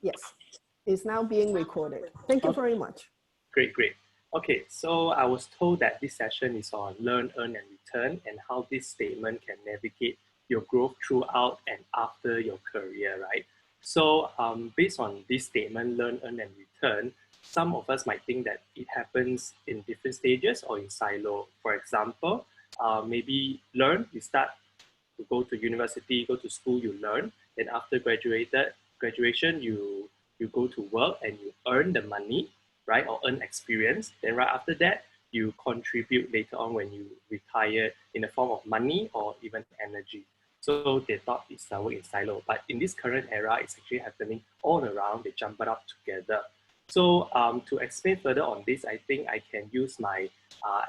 Yes, it's now being recorded. Thank you very much. Great, great. Okay, so I was told that this session is on learn, earn, and return, and how this statement can navigate your growth throughout and after your career, right? So based on this statement, learn, earn, and return, some of us might think that it happens in different stages or in silo. For example, maybe learn, you start to go to university, go to school, you learn. Then after graduation, you go to work and you earn the money, right? Or earn experience. Then right after that, you contribute later on when you retire in the form of money or even energy. So they thought it's a work in silo. But in this current era, it's actually happening all around. They jump it up together. So to explain further on this, I think I can use my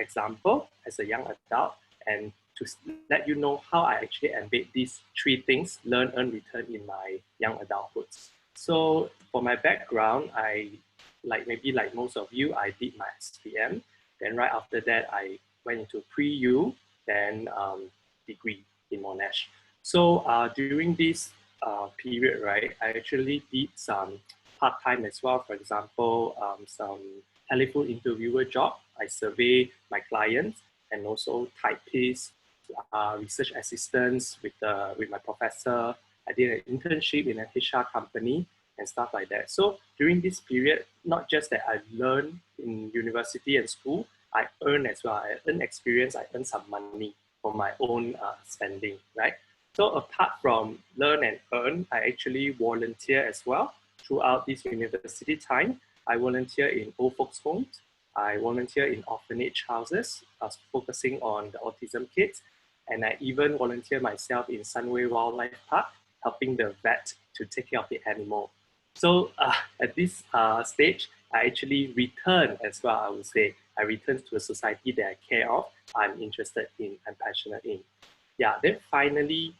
example as a young adult and to let you know how I actually embed these three things, learn, earn, return, in my young adulthood. So for my background, maybe like most of you, I did my SPM. Then right after that, I went into pre-U, then degree in Monash. So during this period, right, I actually did some part-time as well. For example, some telephone interviewer job. I survey my clients and also typist, research assistants with my professor. I did an internship in an HR company and stuff like that. So during this period, not just that I learned in university and school, I earned as well. I earned experience, I earned some money for my own spending, right? So apart from learn and earn, I actually volunteer as well. Throughout this university time, I volunteer in old folks' homes. I volunteer in orphanage houses, focusing on the autism kids. And I even volunteer myself in Sunway Wildlife Park, helping the vet to take care of the animal. So at this stage, I actually return as well, I would say. I return to a society that I care of, I'm interested in, I'm passionate in. Yeah, then finally,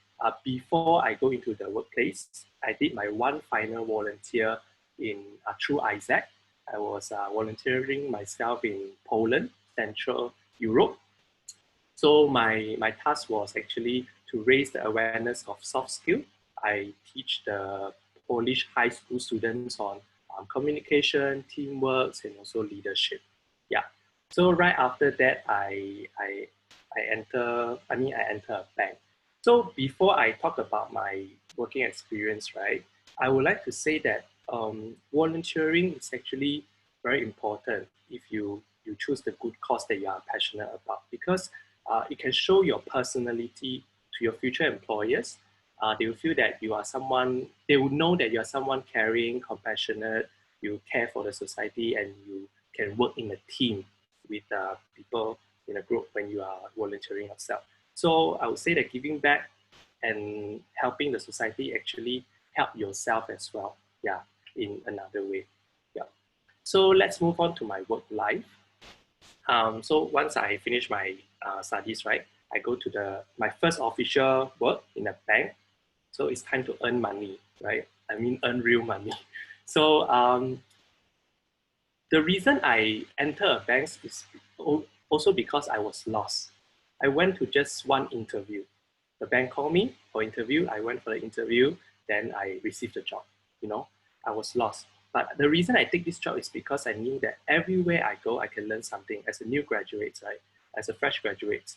before I go into the workplace, I did my one final volunteer in through Isaac. I was volunteering myself in Poland, Central Europe. So my task was actually to raise the awareness of soft skill. I teach the Polish high school students on communication, teamwork, and also leadership. Yeah. So right after that, I enter a bank. So before I talk about my working experience, right, I would like to say that volunteering is actually very important if you choose the good cause that you are passionate about, because it can show your personality to your future employers. They will feel that you are someone, they will know that you are someone caring, compassionate, you care for the society, and you can work in a team with people in a group when you are volunteering yourself. So I would say that giving back and helping the society actually help yourself as well, yeah, in another way. Yeah. So let's move on to my work life. So once I finish my studies, right, I go to my first official work in a bank. So it's time to earn money, right? I mean, earn real money. So the reason I enter a bank is also because I was lost. I went to just one interview. The bank called me for interview. I went for the interview. Then I received the job. You know, I was lost. But the reason I take this job is because I knew that everywhere I go, I can learn something. As a new graduate, right? As a fresh graduate,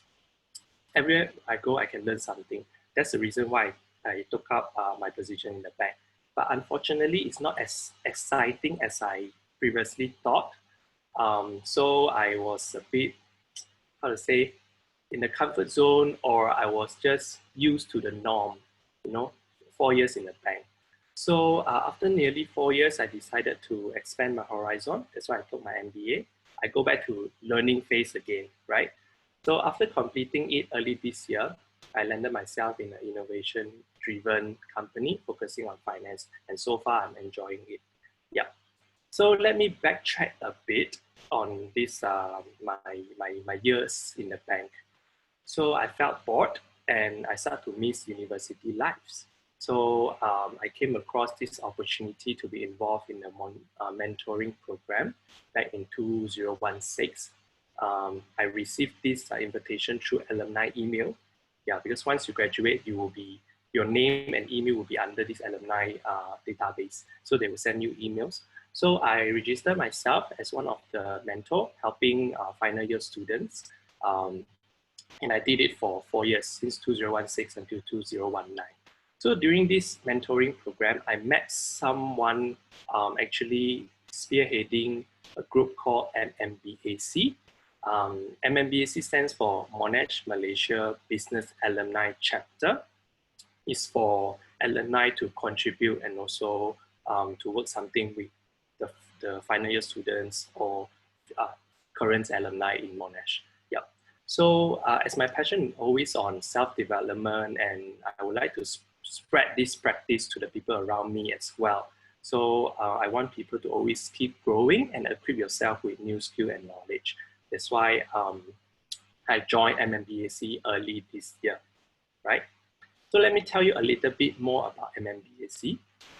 everywhere I go, I can learn something. That's the reason why I took up my position in the bank. But unfortunately, it's not as exciting as I previously thought. So I was a bit, how to say, in the comfort zone, or I was just used to the norm, 4 years in the bank. So after nearly 4 years, I decided to expand my horizon. That's why I took my MBA. I go back to learning phase again, right? So after completing it early this year, I landed myself in an innovation-driven company focusing on finance, and so far I'm enjoying it. Yeah. So let me backtrack a bit on this my years in the bank. So I felt bored and I started to miss university lives. So I came across this opportunity to be involved in a mentoring program back in 2016. I received this invitation through alumni email. Yeah, because once you graduate, you'll your name and email will be under this alumni database. So they will send you emails. So I registered myself as one of the mentor helping final year students. And I did it for 4 years, since 2016 until 2019. So during this mentoring program, I met someone actually spearheading a group called MMBAC. MMBAC stands for Monash Malaysia Business Alumni Chapter. It's for alumni to contribute and also to work something with the final year students or current alumni in Monash. Yep. So as my passion is always on self-development, and I would like to spread this practice to the people around me as well. So I want people to always keep growing and equip yourself with new skill and knowledge. That's why I joined MMBAC early this year, right? So let me tell you a little bit more about MMBAC.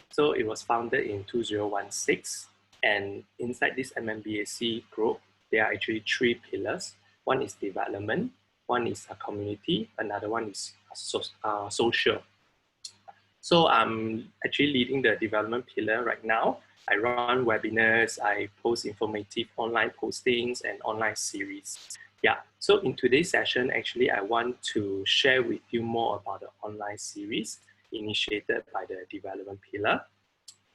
So it was founded in 2016, and inside this MMBAC group, there are actually 3 pillars. One is development, one is a community, another one is social. So I'm actually leading the development pillar right now. I run webinars, I post informative online postings and online series. Yeah, so in today's session, actually, I want to share with you more about the online series initiated by the development pillar,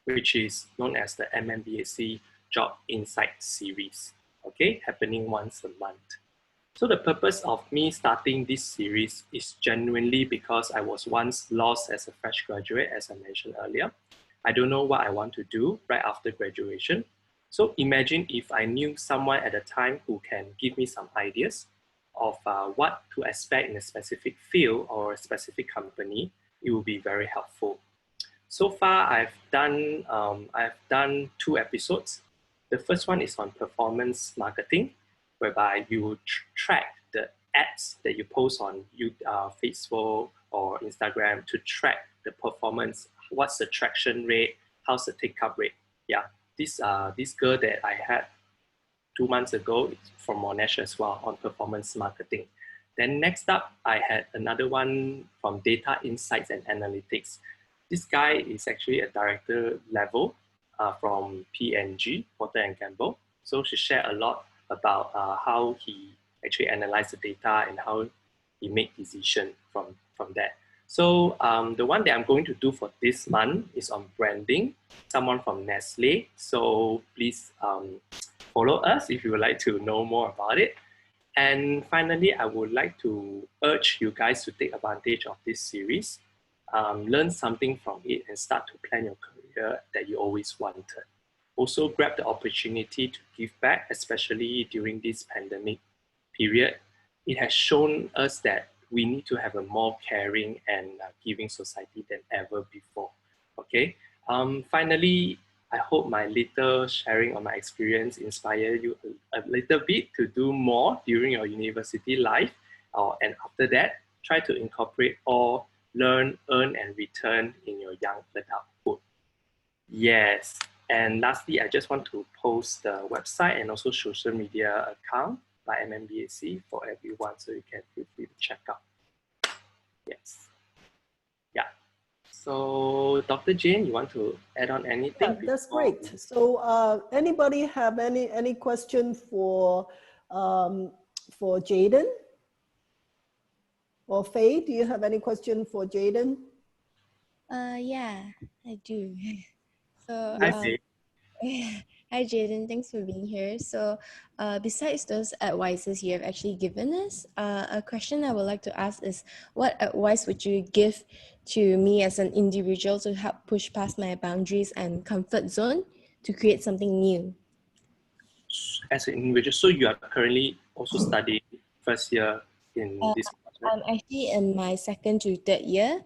which is known as the MMBAC Job Insight series, okay, happening once a month. So the purpose of me starting this series is genuinely because I was once lost as a fresh graduate, as I mentioned earlier. I don't know what I want to do right after graduation. So imagine if I knew someone at the time who can give me some ideas of what to expect in a specific field or a specific company, it will be very helpful. So far, I've done 2 episodes. The first one is on performance marketing, whereby you will track the ads that you post on Facebook or Instagram to track the performance. What's the traction rate? How's the take-up rate? Yeah, this girl that I had 2 months ago is from Monash as well on performance marketing. Then next up, I had another one from data insights and analytics. This guy is actually a director level from P&G, Procter & Gamble. So she shared a lot about how he actually analyzed the data and how he make decision from that. So the one that I'm going to do for this month is on branding, someone from Nestle. So please follow us if you would like to know more about it. And finally, I would like to urge you guys to take advantage of this series, learn something from it and start to plan your career that you always wanted. Also grab the opportunity to give back, especially during this pandemic period. It has shown us that we need to have a more caring and giving society than ever before, okay? Finally, I hope my little sharing of my experience inspire you a little bit to do more during your university life. And after that, try to incorporate all learn, earn, and return in your young adulthood. Yes. And lastly, I just want to post the website and also social media account by MMBAC for everyone, so you can feel free to check out. Yes. Yeah. So Dr. Jane, you want to add on anything? Yeah, that's great. So anybody have any question for Jayden? Or Faye, do you have any question for Jayden? Yeah, I do. So Hi, hi Jayden, thanks for being here. So besides those advices you have actually given us, a question I would like to ask is, what advice would you give to me as an individual to help push past my boundaries and comfort zone to create something new? as an individual, so you are currently also studying first year in this course, right? I'm actually in my 2nd to 3rd year.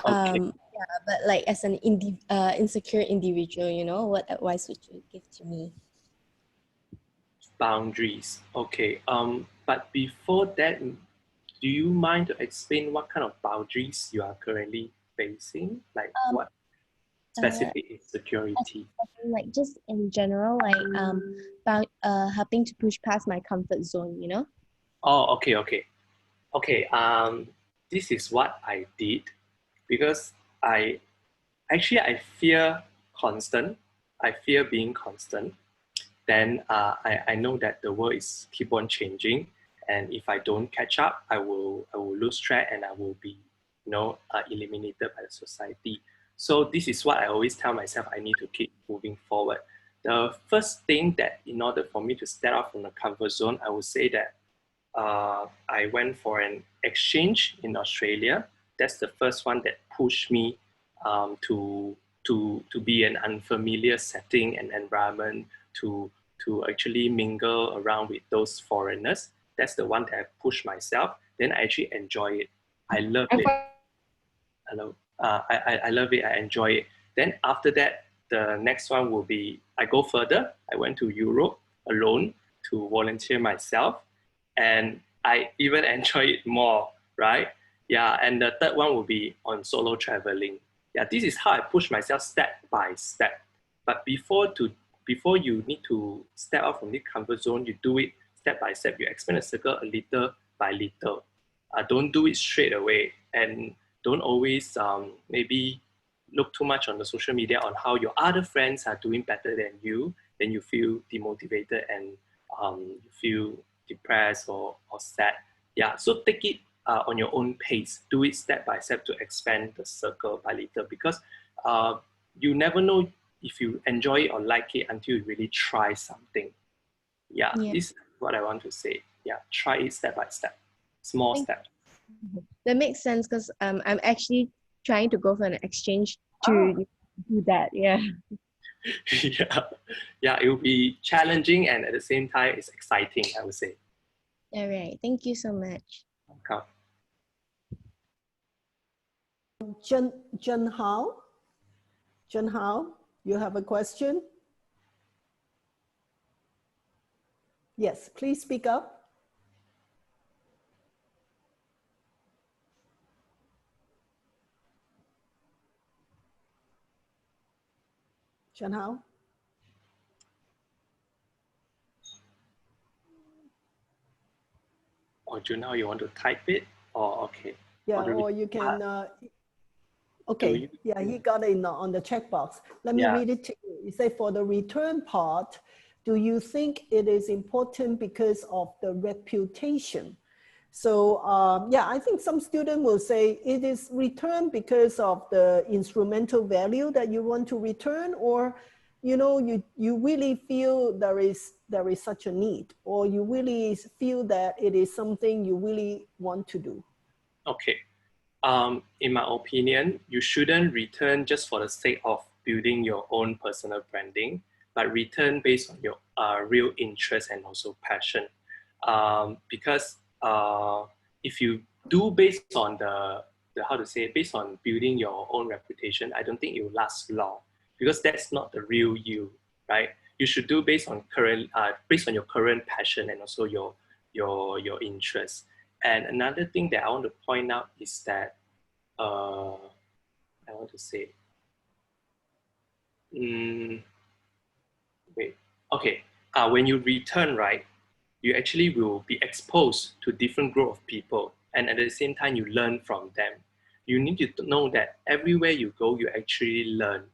Okay. Yeah, but like as an insecure individual, you know, what advice would you give to me? Boundaries. Okay. But before that, do you mind to explain what kind of boundaries you are currently facing? Like what specific insecurity? Like just in general, like helping to push past my comfort zone, you know? Oh, okay. This is what I did. because I fear constant. I fear being constant. Then I know that the world is keep on changing, and if I don't catch up, I will lose track and I will be eliminated by the society. So this is what I always tell myself: I need to keep moving forward. The first thing that, in order for me to step out from the comfort zone, I would say that I went for an exchange in Australia. That's the first one that pushed me to be an unfamiliar setting and environment, to actually mingle around with those foreigners. That's the one that I pushed myself. Then I actually enjoy it. I love it. Hello. I love it. I enjoy it. Then after that, the next one will be, I go further. I went to Europe alone to volunteer myself, and I even enjoy it more, right? Yeah, and the third one will be on solo traveling. Yeah, this is how I push myself step by step. But before you need to step out from the comfort zone, you do it step by step. You expand the circle a little by little. Don't do it straight away, and don't always maybe look too much on the social media on how your other friends are doing better than you. Then you feel demotivated and you feel depressed or sad. Yeah, so take it on your own pace. Do it step by step to expand the circle by little, because you never know if you enjoy it or like it until you really try something. Yeah, this is what I want to say. Yeah, try it step by step, small steps. That makes sense, because I'm actually trying to go for an exchange to do that. Yeah. Yeah, it will be challenging, and at the same time, it's exciting, I would say. All right. Thank you so much. Okay. Jun Hao, you have a question? Yes, please speak up. Jun Hao? Or Jun Hao, you want to type it? Or okay. Yeah, or you can, okay, yeah, he got it on the checkbox. Let me read it to you. You say, for the return part, do you think it is important because of the reputation? So yeah, I think some student will say it is returned because of the instrumental value that you want to return, or you really feel there is such a need, or you really feel that it is something you really want to do. Okay. In my opinion, you shouldn't return just for the sake of building your own personal branding, but return based on your real interest and also passion. Because if you do based on based on building your own reputation, I don't think it will last long, because that's not the real you, right? You should do based on your current passion and also your interests. And another thing that I want to point out is that I want to say, wait, okay. When you return, right, you actually will be exposed to different group of people, and at the same time, you learn from them. You need to know that everywhere you go, you actually learn.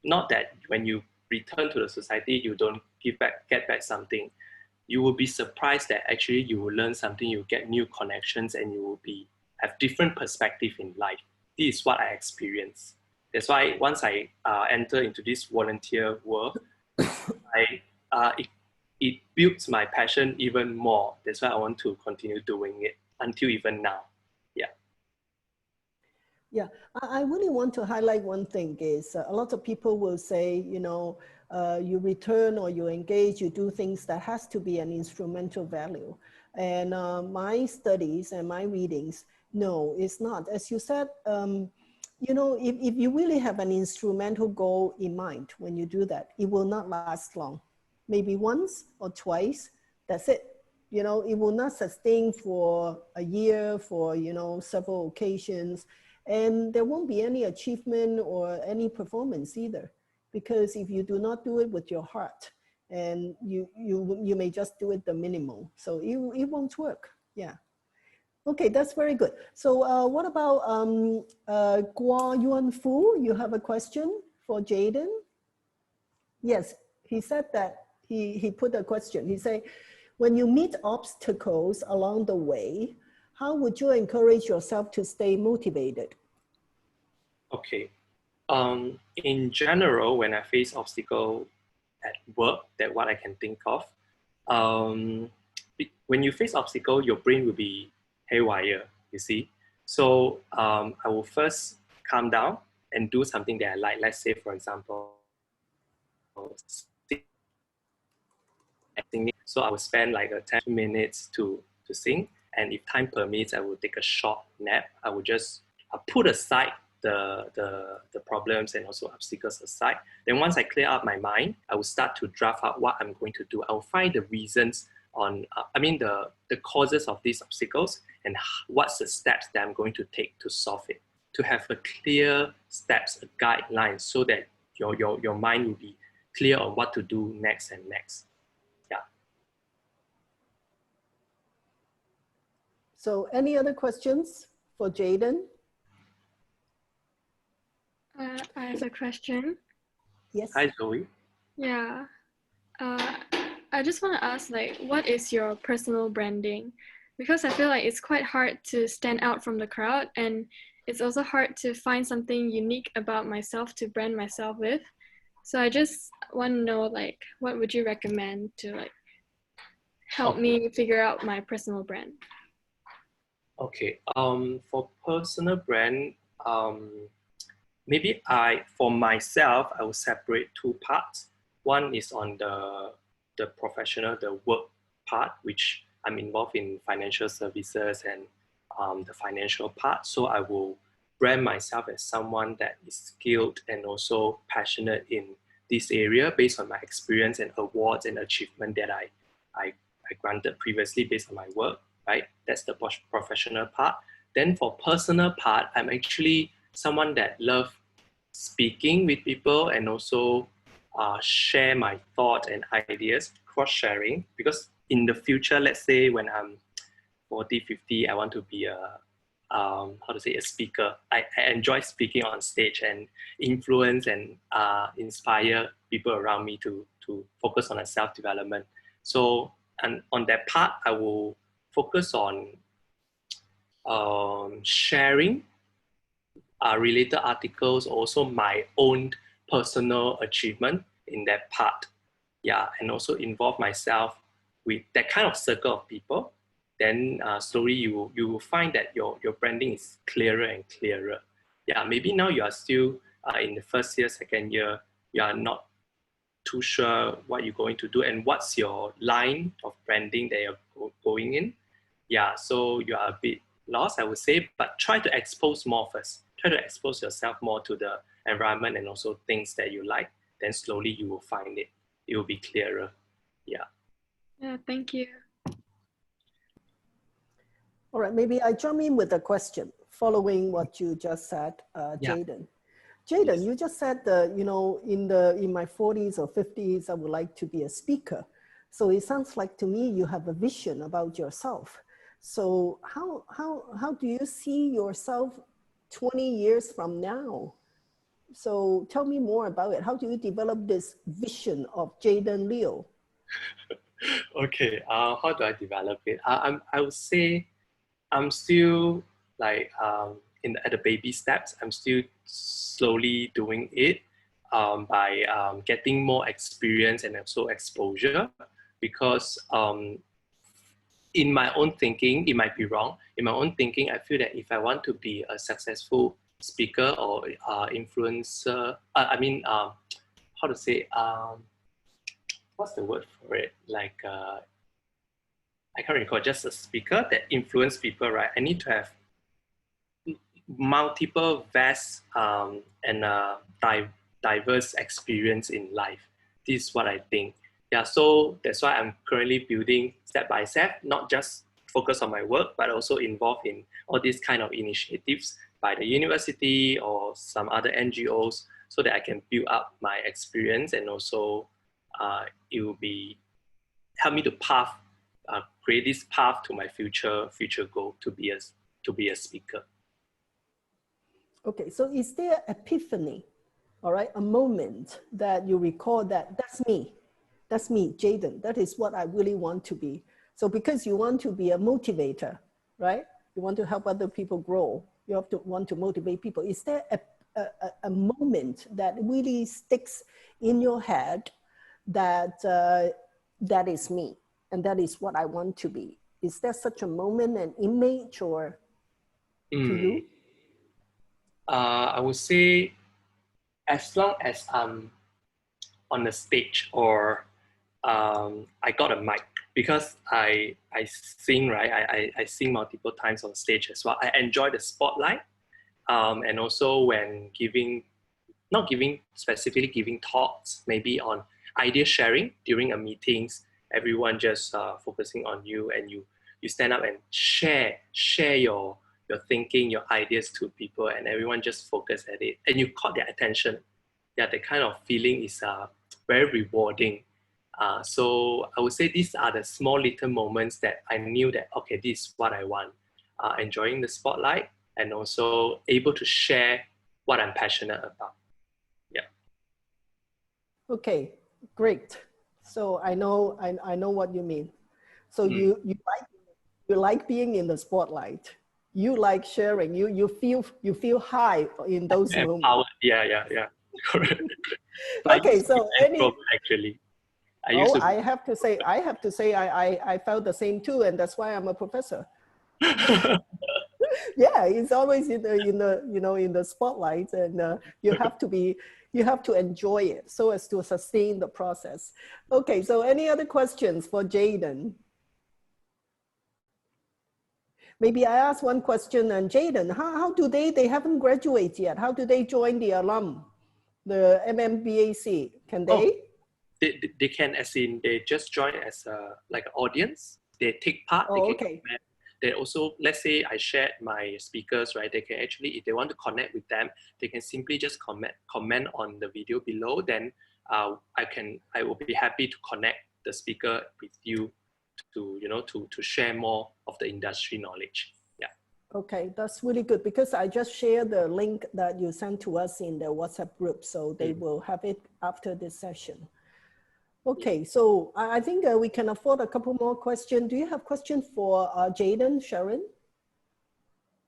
Not that when you return to the society, you don't get back something. You will be surprised that actually you will learn something, you get new connections, and you will have different perspective in life. This is what I experienced. That's why once I enter into this volunteer world, it builds my passion even more. That's why I want to continue doing it until even now. Yeah. Yeah, I really want to highlight one thing is a lot of people will say, you return or you engage, you do things that has to be an instrumental value. And my studies and my readings, no, it's not. As you said, if you really have an instrumental goal in mind when you do that, it will not last long. Maybe once or twice, that's it. It will not sustain for a year, for, several occasions. And there won't be any achievement or any performance either, because if you do not do it with your heart, and you may just do it the minimal, so it won't work. Yeah. Okay, that's very good. So what about Guo Yuan Fu? You have a question for Jayden? Yes, he said that he put a question. He said, when you meet obstacles along the way, how would you encourage yourself to stay motivated? Okay. In general, when I face obstacle at work, that what I can think of, when you face obstacle, your brain will be haywire, you see. So I will first calm down and do something that I like. Let's say, for example, singing. So I will spend like 10 minutes to sing. And if time permits, I will take a short nap. I will just put aside the problems and also obstacles aside. Then once I clear up my mind, I will start to draft out what I'm going to do. I will find the reasons on, the causes of these obstacles and what's the steps that I'm going to take to solve it. To have a clear steps, a guideline, so that your mind will be clear on what to do next and next. Yeah. So any other questions for Jayden? I have a question. Yes. Hi, Zoe. Yeah. I just want to ask, like, what is your personal branding? Because I feel like it's quite hard to stand out from the crowd, and it's also hard to find something unique about myself to brand myself with. So I just want to know, like, what would you recommend to like help me figure out my personal brand? Okay. For personal brand, maybe for myself, I will separate two parts. One is on the professional, the work part, which I'm involved in financial services and the financial part. So I will brand myself as someone that is skilled and also passionate in this area based on my experience and awards and achievement that I granted previously based on my work, right? That's the professional part. Then for personal part, I'm actually someone that loves speaking with people and also share my thoughts and ideas, cross-sharing, because in the future, let's say when I'm 40, 50, I want to be a speaker. I enjoy speaking on stage and influence and inspire people around me to focus on a self-development. So, and on that part, I will focus on sharing related articles, also my own personal achievement in that part. Yeah, and also involve myself with that kind of circle of people. Then slowly you will find that your branding is clearer and clearer. Yeah, maybe now you are still in the first year, second year, you are not too sure what you're going to do and what's your line of branding that you're going in. Yeah, so you are a bit lost, I would say, but try to expose more first. Try to expose yourself more to the environment and also things that you like. Then slowly you will find it. It will be clearer. Yeah. Yeah, thank you. All right, maybe I jump in with a question following what you just said, Jayden. Jayden, you just said that, you know, in my 40s or 50s, I would like to be a speaker. So it sounds like to me you have a vision about yourself. So how do you see yourself 20 years from now? So tell me more about it. How do you develop this vision of Jayden Liew? Okay, how do I develop it? I would say I'm still like at the baby steps. I'm still slowly doing it by getting more experience and also exposure, because in my own thinking, it might be wrong. In my own thinking, I feel that if I want to be a successful speaker or influencer, how to say, what's the word for it? Like, I can't recall, just a speaker that influence people, right? I need to have multiple vast and diverse experience in life. This is what I think. Yeah, so that's why I'm currently building step by step, not just focus on my work, but also involved in all these kind of initiatives by the university or some other NGOs, so that I can build up my experience and also it will be help me to path create this path to my future goal to be a speaker. Okay, so is there epiphany, all right, a moment that you recall that that's me, Jayden, that is what I really want to be. So because you want to be a motivator, right? You want to help other people grow. You have to want to motivate people. Is there a moment that really sticks in your head that that is me and that is what I want to be? Is there such a moment, an image, or to you? I would say as long as I'm on the stage or I got a mic, because I sing, right? I sing multiple times on stage as well. I enjoy the spotlight, and also when specifically giving talks, maybe on idea sharing during a meetings, everyone just focusing on you, and you stand up and share your thinking, your ideas to people, and everyone just focus at it, and you caught their attention. Yeah, the kind of feeling is very rewarding. So I would say these are the small little moments that I knew that, okay, this is what I want. Enjoying the spotlight and also able to share what I'm passionate about. Yeah. Okay, great. So I know what you mean. So you like being in the spotlight. You like sharing. You feel high in those moments. Yeah. Correct. Okay, so actually. I have to say I felt the same too, and that's why I'm a professor. Yeah, it's always in the spotlight, and you have to enjoy it so as to sustain the process. Okay, so any other questions for Jayden? Maybe I ask one question, and Jayden, how do they haven't graduated yet? How do they join the alum, the MMBAC? Can they? They can, as in they just join as like an audience. They take part. Oh, they can okay. comment. They also, let's say I shared my speakers, right? They can actually, if they want to connect with them, they can simply just comment on the video below. Then I will be happy to connect the speaker with you to share more of the industry knowledge. Yeah. Okay, that's really good, because I just shared the link that you sent to us in the WhatsApp group, so they will have it after this session. Okay, so I think we can afford a couple more questions. Do you have questions for Jayden, Sharon?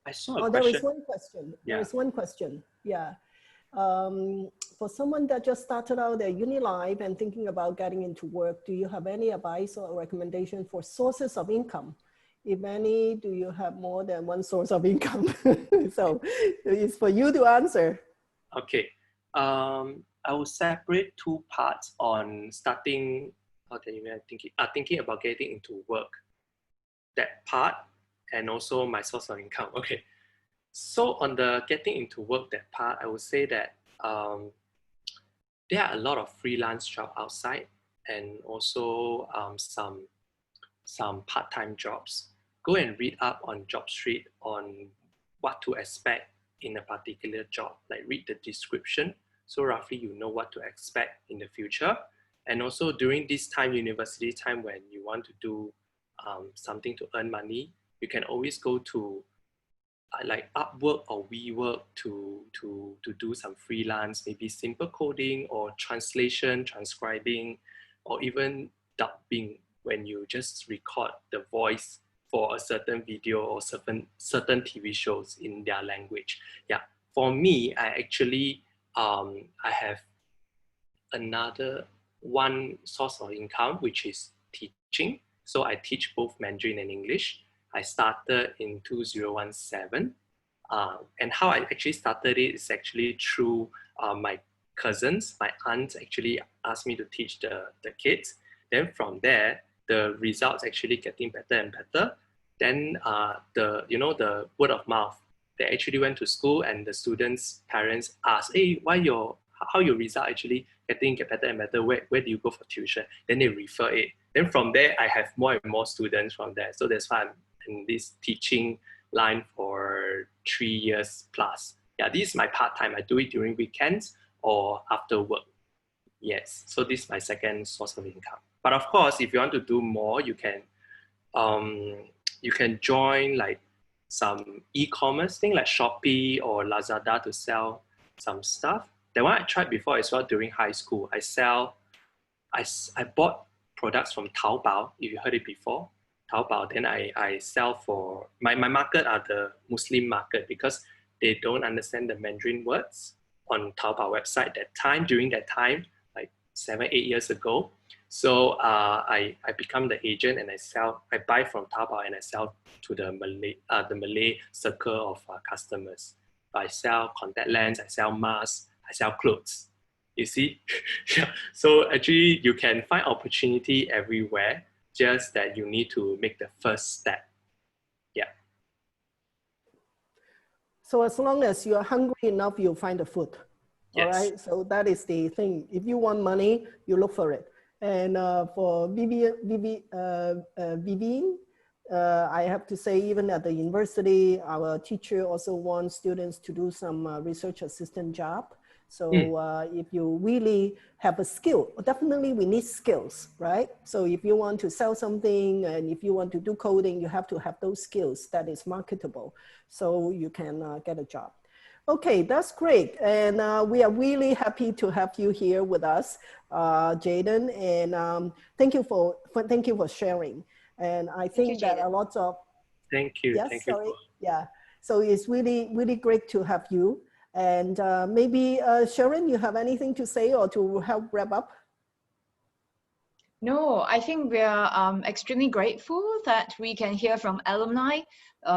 I saw a question. There is one question. Yeah. There is one question. Yeah. For someone that just started out their uni life and thinking about getting into work, do you have any advice or recommendation for sources of income? If any, do you have more than one source of income? So it's for you to answer. Okay. I will separate two parts on starting, thinking about getting into work, that part, and also my source of income. Okay. So on the getting into work, that part, I would say that there are a lot of freelance jobs outside, and also some part-time jobs. Go and read up on JobStreet on what to expect in a particular job, like read the description, so roughly you know what to expect in the future. And also during this time, university time, when you want to do something to earn money, you can always go to like Upwork or WeWork to do some freelance, maybe simple coding or translation, transcribing, or even dubbing, when you just record the voice for a certain video or certain TV shows in their language. Yeah, for me, I actually I have another one source of income, which is teaching. So I teach both Mandarin and English. I started in 2017. And how I actually started it is actually through my cousins. My aunt actually asked me to teach the kids. Then from there, the results actually getting better and better. Then the word of mouth. They actually went to school, and the students' parents asked, "Hey, how your result actually get better and better? Where do you go for tuition?" Then they refer it. Then from there, I have more and more students from there. So that's why I'm in this teaching line for 3 years plus. Yeah, this is my part-time. I do it during weekends or after work. Yes, so this is my second source of income. But of course, if you want to do more, you can you can join like some e-commerce thing like Shopee or Lazada to sell some stuff. That one I tried before as well during high school. I bought products from Taobao, if you heard it before. Taobao, then I sell for, my market are the Muslim market because they don't understand the Mandarin words on Taobao website during that time, like 7-8 years ago. So I become the agent and I buy from Taobao and I sell to the Malay circle of customers. I sell contact lens, I sell masks, I sell clothes. You see? Yeah. So actually you can find opportunity everywhere, just that you need to make the first step. Yeah. So as long as you're hungry enough, you'll find the food. Yes. All right. So that is the thing. If you want money, you look for it. And for Vivian, I have to say, even at the university, our teacher also wants students to do some research assistant job. So if you really have a skill, definitely we need skills, right? So if you want to sell something and if you want to do coding, you have to have those skills that is marketable so you can get a job. Okay, that's great. And we are really happy to have you here with us, Jayden. And thank you for sharing. And I think that a lot of, thank you. Yes, thank sorry. you. Yeah. So it's really, really great to have you. And maybe Sharon, you have anything to say or to help wrap up? No, I think we are extremely grateful that we can hear from alumni.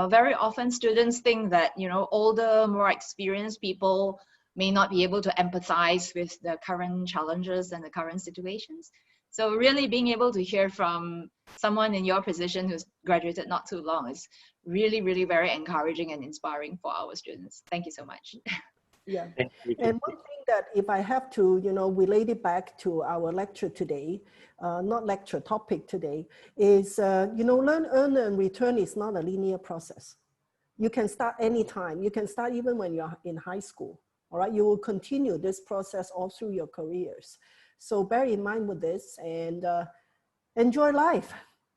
Very often students think that, you know, older, more experienced people may not be able to empathize with the current challenges and the current situations. So really being able to hear from someone in your position who's graduated not too long is really, really very encouraging and inspiring for our students. Thank you so much. Yeah. And one thing that if I have to, you know, relate it back to our lecture today, not lecture topic today, is, you know, learn, earn, and return is not a linear process. You can start anytime. You can start even when you're in high school. All right. You will continue this process all through your careers. So bear in mind with this and enjoy life.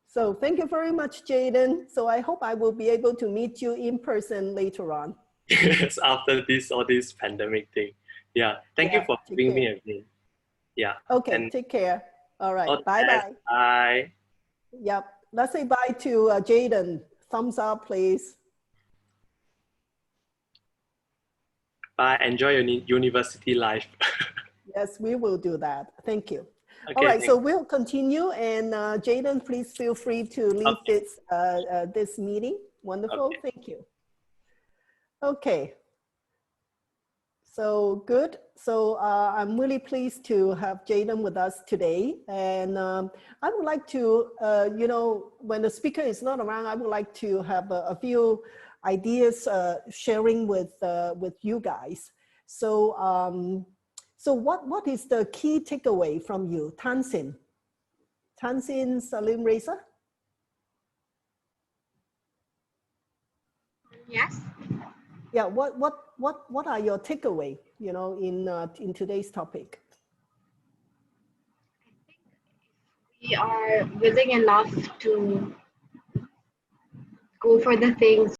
So thank you very much, Jayden. So I hope I will be able to meet you in person later on. Yes, after all this pandemic thing. Yeah. Thank you for having me again. Yeah. Okay, and take care. All right, bye-bye. Bye. Yep, let's say bye to Jayden. Thumbs up, please. Bye, enjoy your university life. Yes, we will do that. Thank you. Okay, all right, so we'll continue. And Jayden, please feel free to leave this meeting. Wonderful, Okay. Thank you. Okay. So good. So I'm really pleased to have Jayden with us today. And I would like to, you know, when the speaker is not around, I would like to have a few ideas sharing with you guys. So, so what is the key takeaway from you? Tansin Salim Reza? Yes. Yeah, what are your takeaway, you know, in today's topic? We are willing enough to go for the things